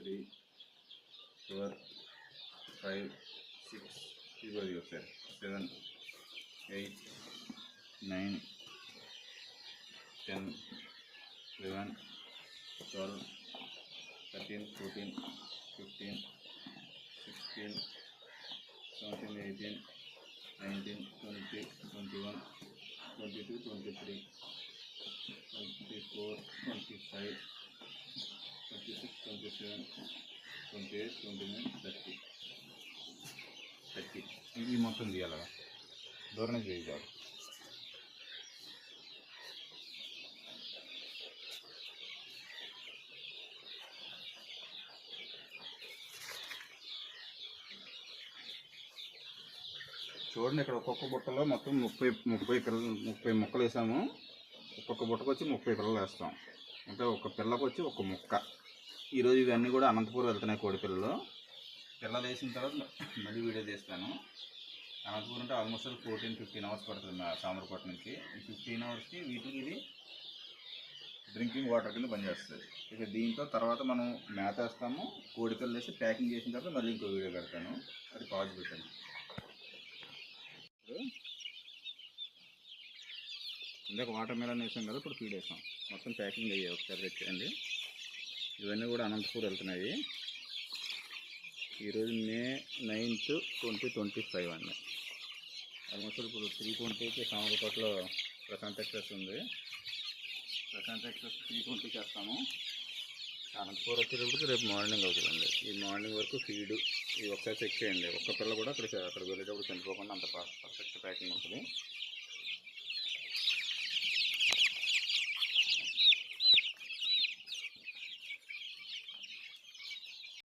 3 4 5 6 ఇవ్వదు సార్ 7 8 9 10 11 12 13 14 15 16 17 18 19 20 21 22 23 24 25 26 27 28 29 30 ఇవి మొత్తం తీయాలి దూరం నుంచి వేయాలి. చూడండి, ఇక్కడ ఒక్కొక్క బుట్టలో మొత్తం 30 ముక్కలు వేసాము. ఒక్కొక్క బుట్టకు వచ్చి 30 పిల్లలు వేస్తాం. అంటే ఒక పిల్లకు వచ్చి ఒక ముక్క. ఈరోజు ఇవన్నీ కూడా అనంతపూర్ వెళ్తున్నాయి కోడి పిల్లలు. పిల్లలు వేసిన తర్వాత మళ్ళీ వీడియో తీస్తాను. అనంతపూర్ అంటే ఆల్మోస్ట్ 14-15 అవర్స్ పడుతుంది సామర్పేట నుంచి. ఈ 15 అవర్స్కి వీటికి ఇది డ్రింకింగ్ వాటర్ కింద పనిచేస్తుంది. ఇక దీంతో తర్వాత మనం మేత వేస్తాము. కోడి పిల్లలు వేసి ప్యాకింగ్ చేసిన తర్వాత మళ్ళీ ఇంకో వీడియో పెడతాను. అది పాజ్ పెట్టండి. ఇందాక వాటర్ మిలన్ వేసాం కదా, ఇప్పుడు ఫీడ్ వేసాం. మొత్తం ప్యాకింగ్ అయ్యాయి. ఒకసారి తెచ్చేయండి. ఇవన్నీ కూడా అనంతపూర్ వెళ్తున్నాయి. ఈరోజు May 9th 2025 అండి. ఆల్మోస్ట్ ఇప్పుడు 320కి సామర్లకోటలో ప్రశాంత్ ఎక్స్ప్రెస్ ఉంది. ప్రశాంత్ ఎక్స్ప్రెస్ 320కి వేస్తాము. అనంతపూర్ వచ్చేటప్పటికి రేపు మార్నింగ్ అవుతుందండి. ఈ మార్నింగ్ వరకు ఫీడు ఇవి ఒకసారి చెక్ చేయండి. ఒక్క పిల్ల కూడా అక్కడ వెళ్ళేటప్పుడు చనిపోకుండా అంత పర్ఫెక్ట్ ప్యాకింగ్ ఉంటుంది.